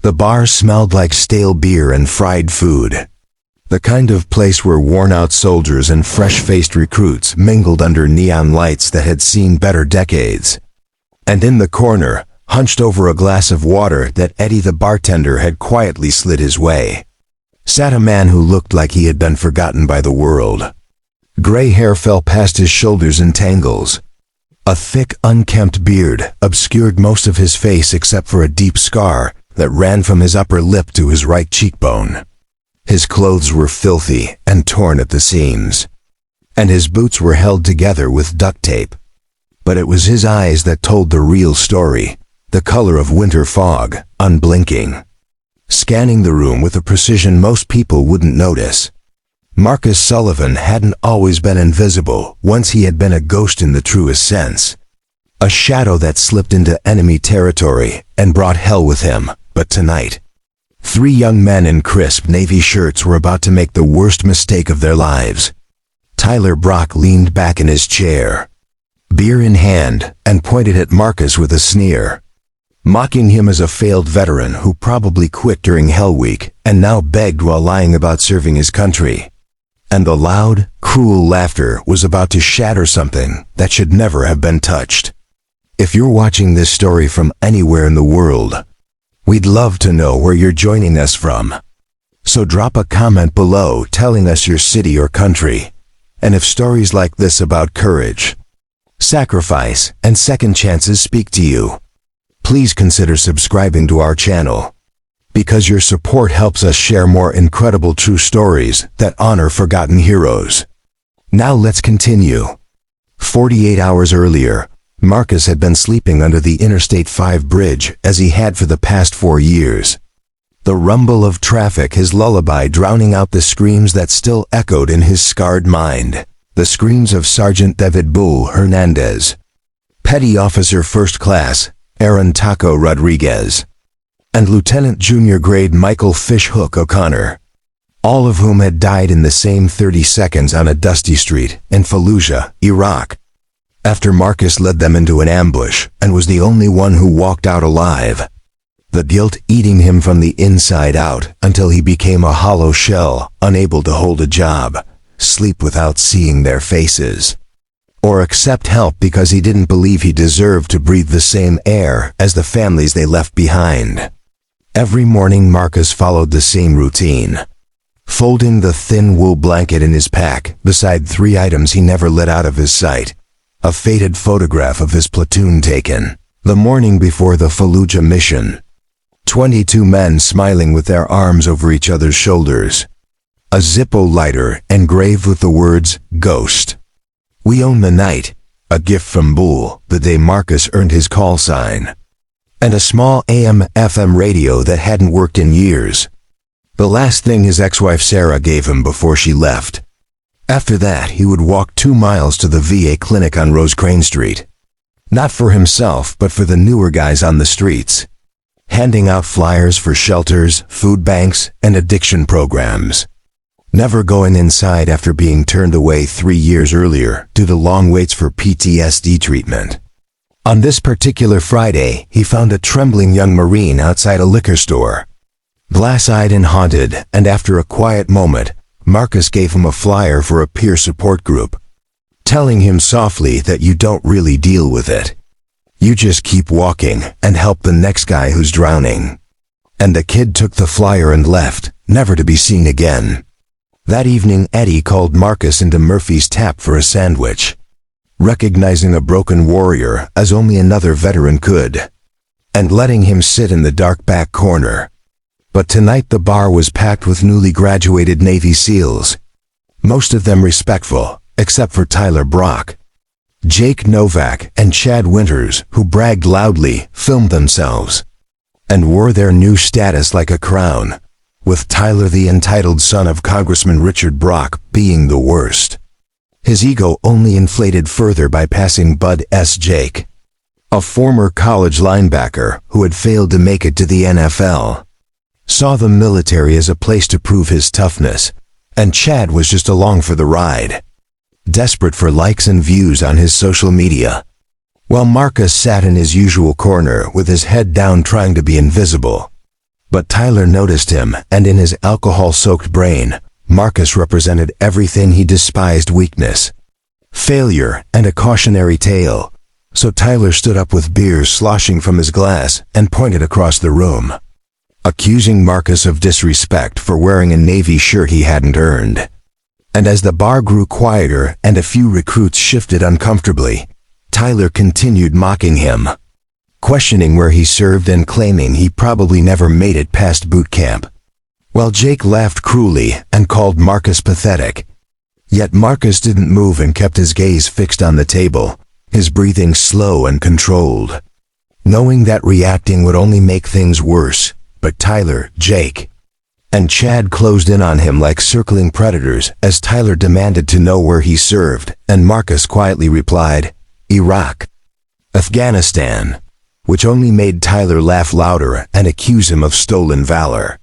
The bar smelled like stale beer and fried food. The kind of place where worn-out soldiers and fresh-faced recruits mingled under neon lights that had seen better decades. And in the corner, hunched over a glass of water that Eddie the bartender had quietly slid his way, sat a man who looked like he had been forgotten by the world. Gray hair fell past his shoulders in tangles. A thick, unkempt beard obscured most of his face except for a deep scar that ran from his upper lip to his right cheekbone. His clothes were filthy and torn at the seams, and his boots were held together with duct tape. But it was his eyes that told the real story, the color of winter fog, unblinking, scanning the room with a precision most people wouldn't notice. Marcus Sullivan hadn't always been invisible. Once he had been a ghost in the truest sense, a shadow that slipped into enemy territory and brought hell with him. But tonight, 3 young men in crisp navy shirts were about to make the worst mistake of their lives. Tyler Brock leaned back in his chair, beer in hand, and pointed at Marcus with a sneer, mocking him as a failed veteran who probably quit during Hell Week and now begged while lying about serving his country. And the loud, cruel laughter was about to shatter something that should never have been touched. If you're watching this story from anywhere in the world, we'd love to know where you're joining us from. So drop a comment below telling us your city or country, and if stories like this about courage, sacrifice, and second chances speak to you, please consider subscribing to our channel, because your support helps us share more incredible true stories that honor forgotten heroes. Now let's continue. 48 hours earlier, Marcus had been sleeping under the Interstate 5 bridge as he had for the past 4 years. The rumble of traffic, his lullaby, drowning out the screams that still echoed in his scarred mind. The screams of Sergeant David Bull Hernandez, Petty Officer First Class Aaron Taco Rodriguez, and Lieutenant Junior Grade Michael Fishhook O'Connor, all of whom had died in the same 30 seconds on a dusty street in Fallujah, Iraq, after Marcus led them into an ambush and was the only one who walked out alive, the guilt eating him from the inside out until he became a hollow shell, unable to hold a job, sleep without seeing their faces, or accept help because he didn't believe he deserved to breathe the same air as the families they left behind. Every morning Marcus followed the same routine, folding the thin wool blanket in his pack beside 3 items he never let out of his sight. A faded photograph of his platoon taken the morning before the Fallujah mission. 22 men smiling with their arms over each other's shoulders. A Zippo lighter engraved with the words, "Ghost. We own the night," a gift from Bull the day Marcus earned his call sign. And a small AM/FM radio that hadn't worked in years. The last thing his ex-wife Sarah gave him before she left. After that, he would walk 2 miles to the VA clinic on Rosecrane Street. Not for himself, but for the newer guys on the streets, handing out flyers for shelters, food banks, and addiction programs. Never going inside after being turned away 3 years earlier due to long waits for PTSD treatment. On this particular Friday, he found a trembling young Marine outside a liquor store, glass-eyed and haunted, and after a quiet moment, Marcus gave him a flyer for a peer support group, telling him softly that you don't really deal with it. You just keep walking and help the next guy who's drowning. And the kid took the flyer and left, never to be seen again. That evening, Eddie called Marcus into Murphy's Tap for a sandwich, recognizing a broken warrior as only another veteran could, and letting him sit in the dark back corner. But tonight the bar was packed with newly graduated Navy SEALs, most of them respectful, except for Tyler Brock. Jake Novak and Chad Winters, who bragged loudly, filmed themselves, and wore their new status like a crown, with Tyler, the entitled son of Congressman Richard Brock, being the worst. His ego only inflated further by passing Bud S. Jake, a former college linebacker who had failed to make it to the NFL. Saw the military as a place to prove his toughness, and Chad was just along for the ride, desperate for likes and views on his social media, while Marcus sat in his usual corner with his head down trying to be invisible. But Tyler noticed him, and in his alcohol-soaked brain, Marcus represented everything he despised: weakness, failure, and a cautionary tale. So Tyler stood up with beer sloshing from his glass and pointed across the room, accusing Marcus of disrespect for wearing a navy shirt he hadn't earned. And as the bar grew quieter and a few recruits shifted uncomfortably, Tyler continued mocking him, questioning where he served and claiming he probably never made it past boot camp. While Jake laughed cruelly and called Marcus pathetic. Yet Marcus didn't move and kept his gaze fixed on the table, his breathing slow and controlled, knowing that reacting would only make things worse. But Tyler, Jake, and Chad closed in on him like circling predators as Tyler demanded to know where he served, and Marcus quietly replied, Iraq, Afghanistan, which only made Tyler laugh louder and accuse him of stolen valor.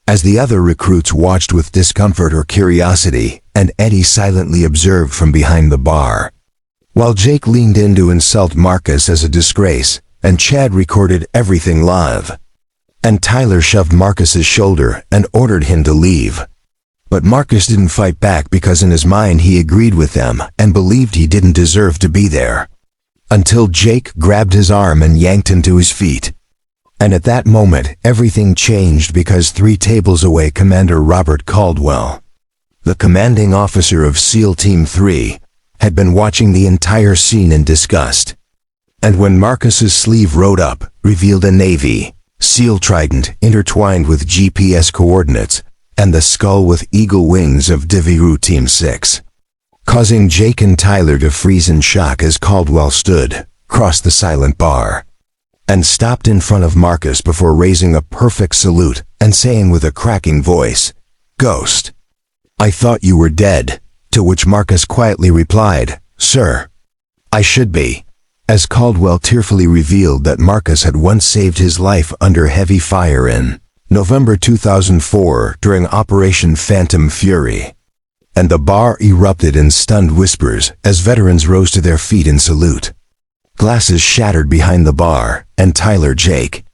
As the other recruits watched with discomfort or curiosity, and Eddie silently observed from behind the bar, while Jake leaned in to insult Marcus as a disgrace, and Chad recorded everything live. And Tyler shoved Marcus's shoulder and ordered him to leave. But Marcus didn't fight back because in his mind he agreed with them and believed he didn't deserve to be there. Until Jake grabbed his arm and yanked him to his feet. And at that moment, everything changed because 3 tables away, Commander Robert Caldwell, the commanding officer of SEAL Team 3, had been watching the entire scene in disgust. And when Marcus's sleeve rode up, revealed a Navy SEAL trident intertwined with GPS coordinates, and the skull with eagle wings of Diviru Team 6, causing Jake and Tyler to freeze in shock as Caldwell stood, crossed the silent bar, and stopped in front of Marcus before raising a perfect salute and saying with a cracking voice, "Ghost, I thought you were dead," to which Marcus quietly replied, "Sir, I should be," as Caldwell tearfully revealed that Marcus had once saved his life under heavy fire in November 2004 during Operation Phantom Fury. And the bar erupted in stunned whispers as veterans rose to their feet in salute. Glasses shattered behind the bar, and Tyler, Jake,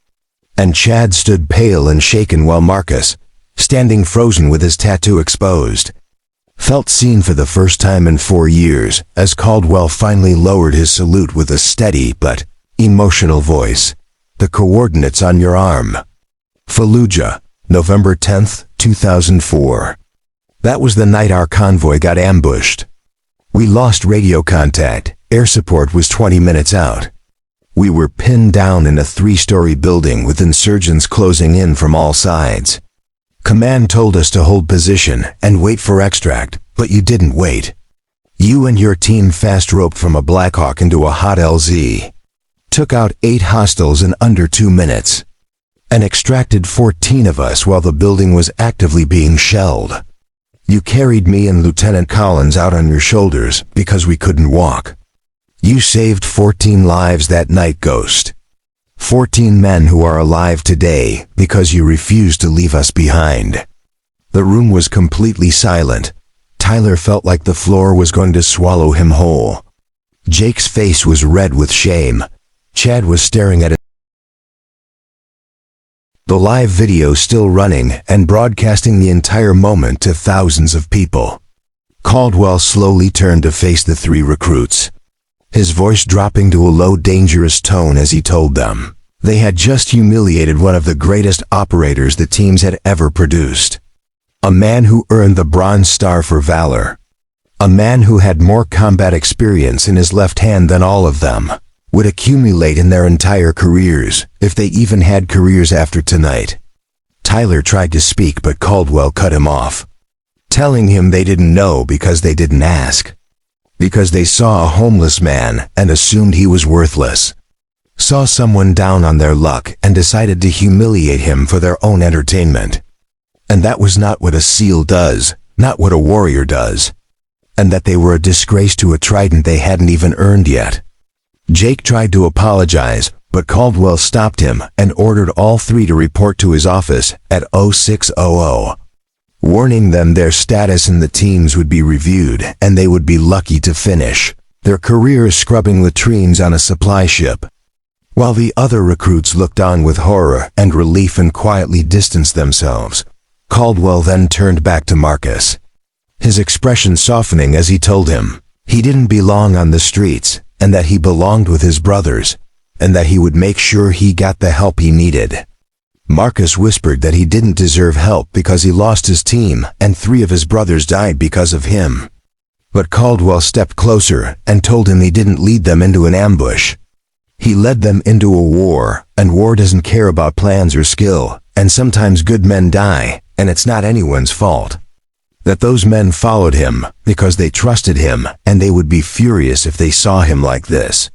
and Chad stood pale and shaken while Marcus, standing frozen with his tattoo exposed, felt seen for the first time in 4 years as Caldwell finally lowered his salute with a steady but emotional voice. "The coordinates on your arm. Fallujah, November 10th, 2004. That was the night our convoy got ambushed. We lost radio contact. Air support was 20 minutes out. We were pinned down in a 3-story building with insurgents closing in from all sides. Command told us to hold position and wait for extract, but you didn't wait. You and your team fast-roped from a Blackhawk into a hot LZ, took out 8 hostiles in under 2 minutes, and extracted 14 of us while the building was actively being shelled. You carried me and Lieutenant Collins out on your shoulders because we couldn't walk. You saved 14 lives that night, Ghost. 14 men who are alive today because you refused to leave us behind." The room was completely silent. Tyler felt like the floor was going to swallow him whole. Jake's face was red with shame. Chad was staring at it. The live video still running and broadcasting the entire moment to thousands of people. Caldwell slowly turned to face the 3 recruits, his voice dropping to a low, dangerous tone as he told them they had just humiliated one of the greatest operators the teams had ever produced. A man who earned the Bronze Star for valor. A man who had more combat experience in his left hand than all of them would accumulate in their entire careers, if they even had careers after tonight. Tyler tried to speak, but Caldwell cut him off, telling him they didn't know because they didn't ask. Because they saw a homeless man and assumed he was worthless. Saw someone down on their luck and decided to humiliate him for their own entertainment. And that was not what a SEAL does, not what a warrior does. And that they were a disgrace to a trident they hadn't even earned yet. Jake tried to apologize, but Caldwell stopped him and ordered all 3 to report to his office at 0600. Warning them their status in the teams would be reviewed and they would be lucky to finish their careers scrubbing latrines on a supply ship. While the other recruits looked on with horror and relief and quietly distanced themselves, Caldwell then turned back to Marcus, his expression softening as he told him he didn't belong on the streets and that he belonged with his brothers and that he would make sure he got the help he needed. Marcus whispered that he didn't deserve help because he lost his team and 3 of his brothers died because of him. But Caldwell stepped closer and told him he didn't lead them into an ambush. He led them into a war, and war doesn't care about plans or skill, and sometimes good men die, and it's not anyone's fault. That those men followed him because they trusted him, and they would be furious if they saw him like this.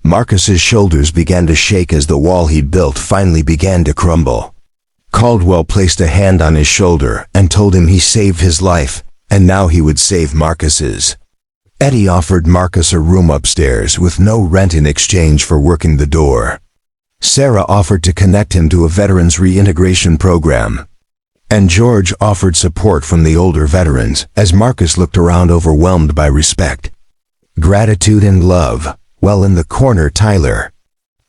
Marcus's shoulders began to shake as the wall he'd built finally began to crumble. Caldwell placed a hand on his shoulder and told him he saved his life, and now he would save Marcus's. Eddie offered Marcus a room upstairs with no rent in exchange for working the door. Sarah offered to connect him to a veterans reintegration program. And George offered support from the older veterans as Marcus looked around overwhelmed by respect, gratitude and love. Well, in the corner, Tyler,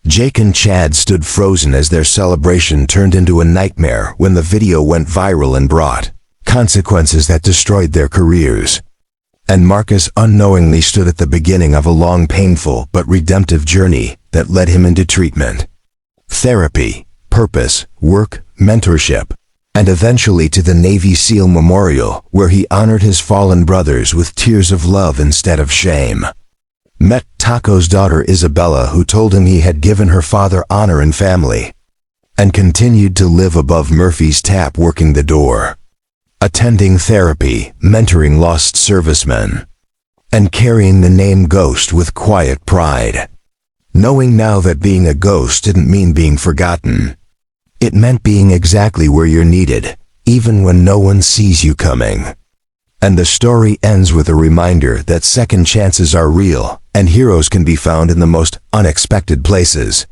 Jake and Chad stood frozen as their celebration turned into a nightmare when the video went viral and brought consequences that destroyed their careers. And Marcus unknowingly stood at the beginning of a long, painful, but redemptive journey that led him into treatment, therapy, purpose, work, mentorship, and eventually to the Navy SEAL Memorial, where he honored his fallen brothers with tears of love instead of shame. Met Taco's daughter Isabella, who told him he had given her father honor and family, and continued to live above Murphy's tap working the door, attending therapy, mentoring lost servicemen, and carrying the name Ghost with quiet pride. Knowing now that being a ghost didn't mean being forgotten. It meant being exactly where you're needed, even when no one sees you coming. And the story ends with a reminder that second chances are real, and heroes can be found in the most unexpected places.